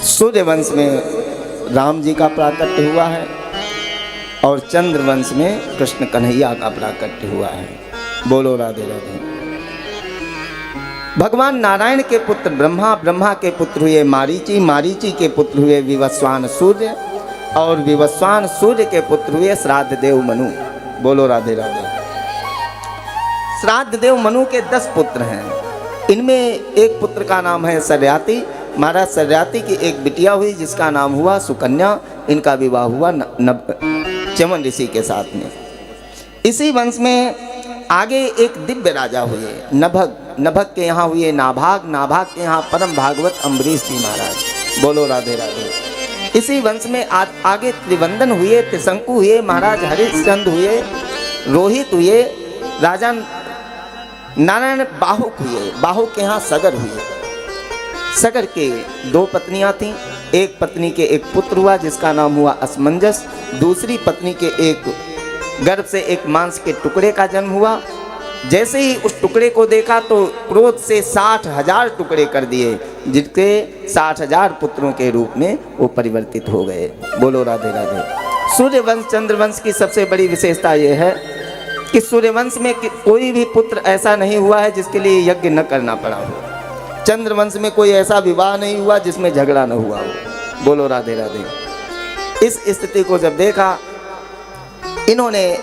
सूर्यवंश में राम जी का प्राकट्य हुआ है और चंद्रवंश में कृष्ण कन्हैया का प्राकट्य हुआ है। बोलो राधे राधे। भगवान नारायण के पुत्र ब्रह्मा, ब्रह्मा के पुत्र हुए मारीची, मारीची के पुत्र हुए विवस्वान सूर्य और विवस्वान सूर्य के पुत्र हुए श्राद्ध देव मनु। बोलो राधे राधे। श्राद्ध देव मनु के 10 पुत्र हैं। इनमें एक पुत्र का नाम है सर्याति। महाराज सर्याति की एक बिटिया हुई जिसका नाम हुआ सुकन्या। इनका विवाह हुआ च्यवन ऋषि के साथ में। इसी वंश में आगे एक दिव्य राजा हुए नभग, नभग के यहाँ हुए नाभाग, नाभाग के यहाँ परम भागवत अम्बरीश जी महाराज। बोलो राधे राधे। इसी वंश में आगे त्रिवंदन हुए, त्रिशंकु हुए, महाराज हरिश्चंद्र हुए, रोहित हुए, राजा नारायण बाहुक हुए, बाहुक के यहाँ सगर हुए। सगर के 2 पत्नियां थीं। एक पत्नी के एक पुत्र हुआ जिसका नाम हुआ असमंजस। दूसरी पत्नी के एक गर्भ से एक मांस के टुकड़े का जन्म हुआ। जैसे ही उस टुकड़े को देखा तो क्रोध से 60,000 टुकड़े कर दिए, जिनके 60,000 पुत्रों के रूप में वो परिवर्तित हो गए। बोलो राधे राधे। सूर्यवंश चंद्रवंश की सबसे बड़ी विशेषता यह है कि सूर्यवंश में कोई भी पुत्र ऐसा नहीं हुआ है जिसके लिए यज्ञ न करना पड़ा हो। चंद्रवंश में कोई ऐसा विवाह नहीं हुआ जिसमें झगड़ा न हुआ हो। बोलो राधे राधे। इस स्थिति को जब देखा, इन्होंने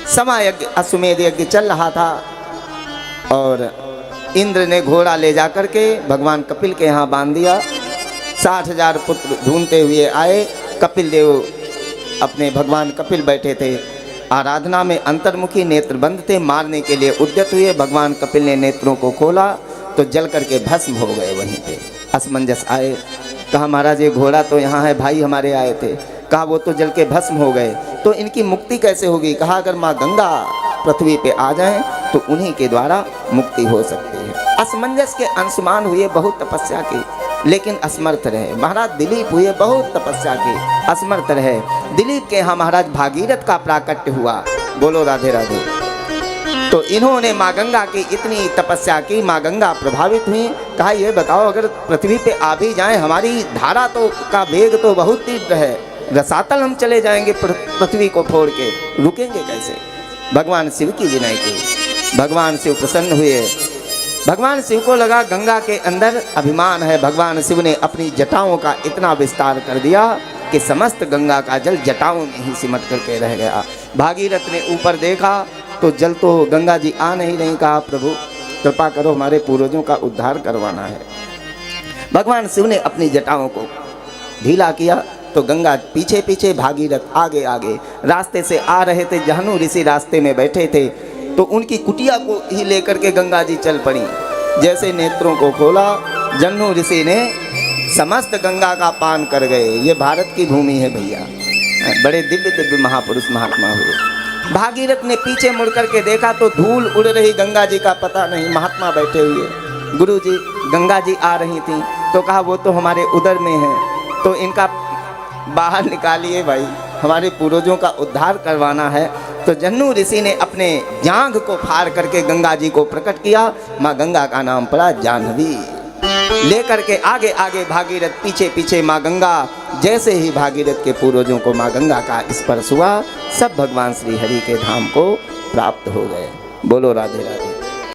समा यज्ञ, अश्वमेध यज्ञ चल रहा था और इंद्र ने घोड़ा ले जाकर के भगवान कपिल के यहाँ बांध दिया। 60,000 पुत्र ढूंढते हुए आए। कपिल देव अपने भगवान कपिल बैठे थे आराधना में, अंतर्मुखी, नेत्र बंद थे, मारने के लिए उद्यत हुए। भगवान कपिल ने नेत्रों को खोला तो जल करके भस्म हो गए वहीं पे। असमंजस आए, कहा महाराज ये घोड़ा तो यहाँ है, भाई हमारे आए थे। कहा वो तो जल के भस्म हो गए, तो इनकी मुक्ति कैसे होगी? कहा अगर माँ गंगा पृथ्वी पे आ जाएं तो उन्हीं के द्वारा मुक्ति हो सकती है। असमंजस के अंशुमान हुए, बहुत तपस्या की, लेकिन असमर्थ रहे। महाराज दिलीप हुए, बहुत तपस्या की, असमर्थ रहे। दिलीप के यहाँ महाराज भागीरथ का प्राकट्य हुआ। बोलो राधे राधे। तो इन्होंने माँ गंगा की इतनी तपस्या की, माँ गंगा प्रभावित हुई। कहा ये बताओ अगर पृथ्वी पे आ भी जाएं, हमारी धारा तो का वेग तो बहुत तीव्र है, रसातल हम चले जाएंगे पृथ्वी को फोड़ के, रुकेंगे कैसे? भगवान शिव की विनय की। भगवान शिव प्रसन्न हुए। भगवान शिव को लगा गंगा के अंदर अभिमान है। भगवान शिव ने अपनी जटाओं का इतना विस्तार कर दिया कि समस्त गंगा का जल जटाओं में ही सिमट करके रह गया। भागीरथ ने ऊपर देखा तो जल तो गंगा जी आ नहीं रही। कहा प्रभु कृपा करो, हमारे पूर्वजों का उद्धार करवाना है। भगवान शिव ने अपनी जटाओं को ढीला किया तो गंगा पीछे पीछे, भागीरथ आगे आगे। रास्ते से आ रहे थे, जहनु ऋषि रास्ते में बैठे थे, तो उनकी कुटिया को ही लेकर के गंगा जी चल पड़ी। जैसे नेत्रों को खोला, जहनु ऋषि ने समस्त गंगा का पान कर गए। ये भारत की भूमि है भैया, बड़े दिव्य दिव्य महापुरुष महात्मा हुए। भागीरथ ने पीछे मुड़ करके देखा तो धूल उड़ रही, गंगा जी का पता नहीं। महात्मा बैठे हुए, गुरु जी गंगा जी आ रही थी, तो कहा वो तो हमारे उदर में है, तो इनका बाहर निकालिए भाई, हमारे पूर्वजों का उद्धार करवाना है। तो जन्नू ऋषि ने अपने जांघ को फाड़ करके गंगा जी को प्रकट किया। माँ गंगा का नाम पड़ा जाह्नवी। लेकर के आगे आगे भागीरथ, पीछे पीछे माँ गंगा। जैसे ही भागीरथ के पूर्वजों को माँ गंगा का स्पर्श हुआ, सब भगवान श्री हरि के धाम को प्राप्त हो गए। बोलो राधे राधे।